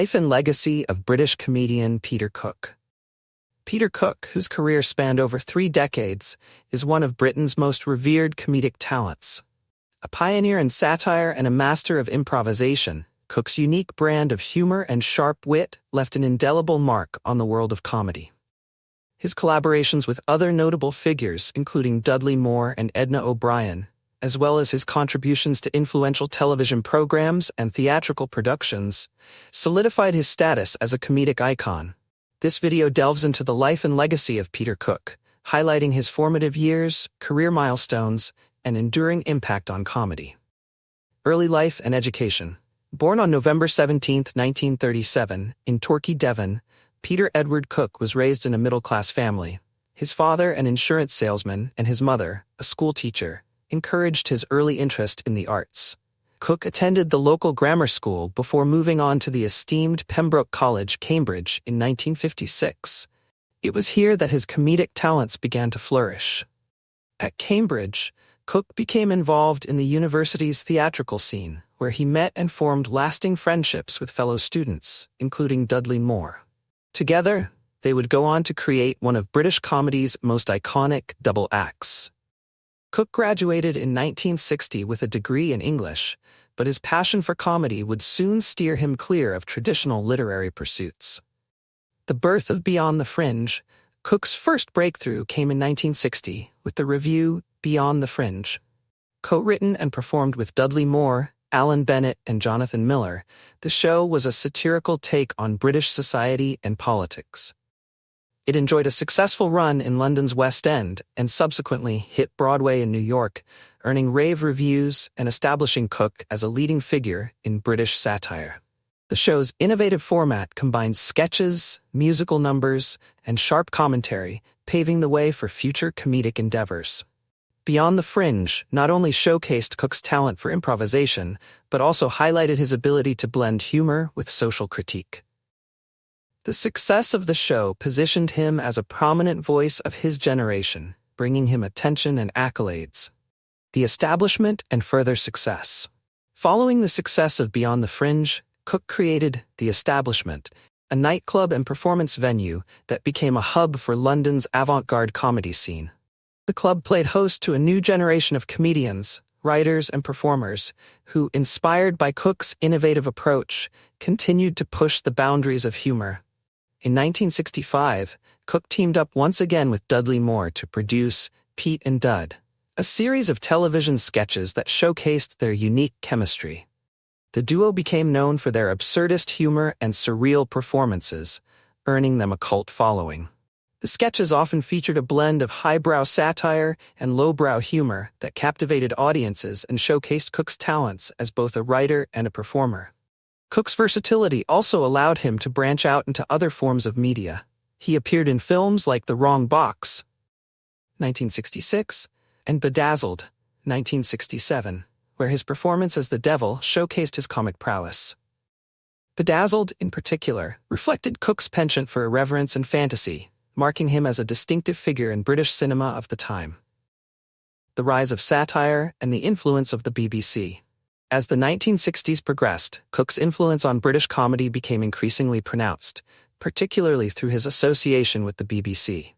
life and legacy of British comedian Peter Cook. Peter Cook, whose career spanned over 3 decades, is one of Britain's most revered comedic talents. A pioneer in satire and a master of improvisation, Cook's unique brand of humor and sharp wit left an indelible mark on the world of comedy. His collaborations with other notable figures, including Dudley Moore and Edna O'Brien, as well as his contributions to influential television programs and theatrical productions, solidified his status as a comedic icon. This video delves into the life and legacy of Peter Cook, highlighting his formative years, career milestones, and enduring impact on comedy. Early life and education. Born on November 17, 1937, in Torquay, Devon, Peter Edward Cook was raised in a middle-class family. His father, an insurance salesman, and his mother, a school teacher, encouraged his early interest in the arts. Cook attended the local grammar school before moving on to the esteemed Pembroke College, Cambridge, in 1956. It was here that his comedic talents began to flourish. At Cambridge, Cook became involved in the university's theatrical scene, where he met and formed lasting friendships with fellow students, including Dudley Moore. Together, they would go on to create one of British comedy's most iconic double acts. Cook graduated in 1960 with a degree in English, but his passion for comedy would soon steer him clear of traditional literary pursuits. The birth of Beyond the Fringe. Cook's first breakthrough came in 1960 with the revue Beyond the Fringe. Co-written and performed with Dudley Moore, Alan Bennett, and Jonathan Miller, the show was a satirical take on British society and politics. It enjoyed a successful run in London's West End and subsequently hit Broadway in New York, earning rave reviews and establishing Cook as a leading figure in British satire. The show's innovative format combines sketches, musical numbers, and sharp commentary, paving the way for future comedic endeavors. Beyond the Fringe not only showcased Cook's talent for improvisation, but also highlighted his ability to blend humor with social critique. The success of the show positioned him as a prominent voice of his generation, bringing him attention and accolades. The establishment and further success. Following the success of Beyond the Fringe, Cook created The Establishment, a nightclub and performance venue that became a hub for London's avant-garde comedy scene. The club played host to a new generation of comedians, writers, and performers who, inspired by Cook's innovative approach, continued to push the boundaries of humor. In 1965, Cook teamed up once again with Dudley Moore to produce Pete and Dud, a series of television sketches that showcased their unique chemistry. The duo became known for their absurdist humor and surreal performances, earning them a cult following. The sketches often featured a blend of highbrow satire and lowbrow humor that captivated audiences and showcased Cook's talents as both a writer and a performer. Cook's versatility also allowed him to branch out into other forms of media. He appeared in films like The Wrong Box, 1966, and Bedazzled, 1967, where his performance as the devil showcased his comic prowess. Bedazzled, in particular, reflected Cook's penchant for irreverence and fantasy, marking him as a distinctive figure in British cinema of the time. The rise of satire and the influence of the BBC. As the 1960s progressed, Cook's influence on British comedy became increasingly pronounced, particularly through his association with the BBC.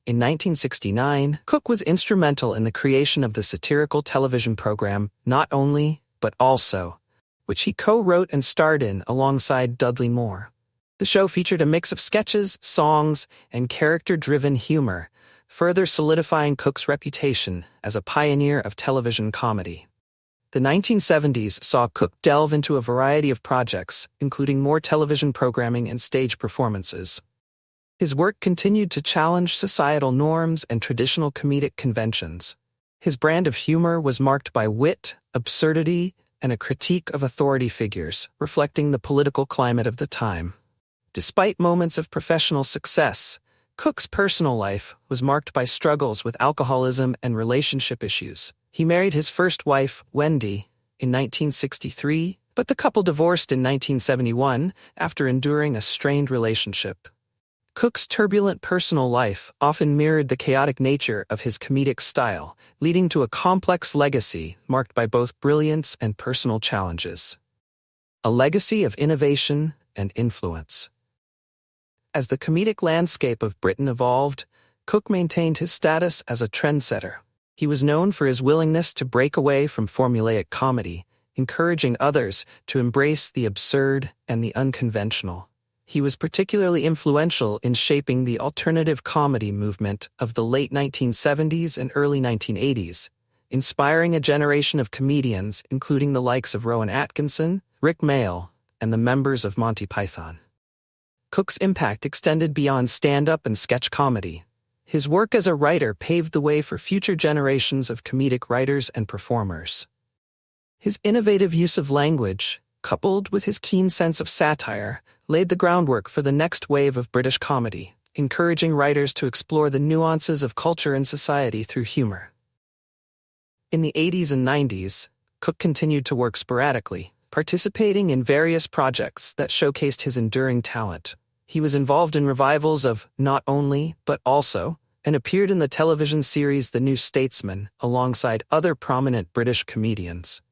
In 1969, Cook was instrumental in the creation of the satirical television program Not Only, But Also, which he co-wrote and starred in alongside Dudley Moore. The show featured a mix of sketches, songs, and character-driven humor, further solidifying Cook's reputation as a pioneer of television comedy. The 1970s saw Cook delve into a variety of projects, including more television programming and stage performances. His work continued to challenge societal norms and traditional comedic conventions. His brand of humor was marked by wit, absurdity, and a critique of authority figures, reflecting the political climate of the time. Despite moments of professional success, Cook's personal life was marked by struggles with alcoholism and relationship issues. He married his first wife, Wendy, in 1963, but the couple divorced in 1971 after enduring a strained relationship. Cook's turbulent personal life often mirrored the chaotic nature of his comedic style, leading to a complex legacy marked by both brilliance and personal challenges. a legacy of innovation and influence. As the comedic landscape of Britain evolved, Cook maintained his status as a trendsetter. He was known for his willingness to break away from formulaic comedy, encouraging others to embrace the absurd and the unconventional. He was particularly influential in shaping the alternative comedy movement of the late 1970s and early 1980s, inspiring a generation of comedians including the likes of Rowan Atkinson, Rick Mayall, and the members of Monty Python. Cook's impact extended beyond stand-up and sketch comedy. His work as a writer paved the way for future generations of comedic writers and performers. His innovative use of language, coupled with his keen sense of satire, laid the groundwork for the next wave of British comedy, encouraging writers to explore the nuances of culture and society through humor. In the 80s and 90s, Cook continued to work sporadically, participating in various projects that showcased his enduring talent. He was involved in revivals of Not Only, But Also, and appeared in the television series The New Statesman alongside other prominent British comedians.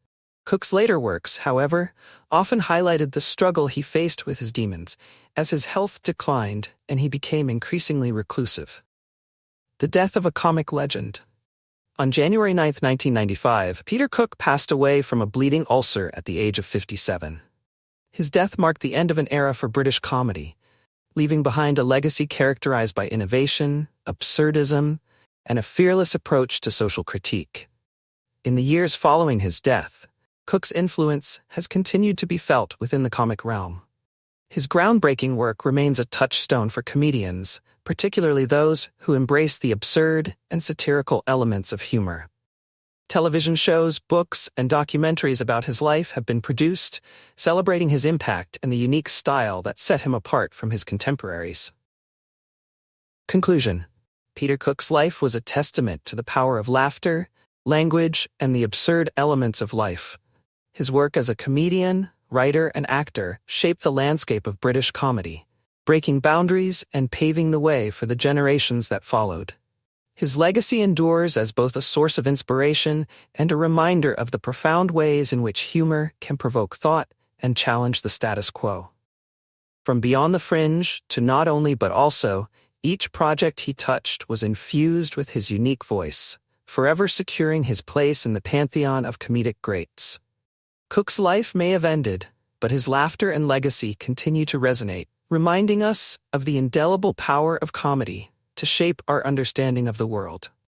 Cook's later works, however, often highlighted the struggle he faced with his demons, as his health declined and he became increasingly reclusive. The death of a comic legend. On January 9, 1995, Peter Cook passed away from a bleeding ulcer at the age of 57. His death marked the end of an era for British comedy, leaving behind a legacy characterized by innovation, absurdism, and a fearless approach to social critique. In the years following his death, Cook's influence has continued to be felt within the comic realm. His groundbreaking work remains a touchstone for comedians, particularly those who embrace the absurd and satirical elements of humor. Television shows, books, and documentaries about his life have been produced, celebrating his impact and the unique style that set him apart from his contemporaries. Conclusion. Peter Cook's life was a testament to the power of laughter, language, and the absurd elements of life. His work as a comedian, writer, and actor shaped the landscape of British comedy, breaking boundaries and paving the way for the generations that followed. His legacy endures as both a source of inspiration and a reminder of the profound ways in which humor can provoke thought and challenge the status quo. From Beyond the Fringe to Not Only But Also, each project he touched was infused with his unique voice, forever securing his place in the pantheon of comedic greats. Cook's life may have ended, but his laughter and legacy continue to resonate, reminding us of the indelible power of comedy to shape our understanding of the world.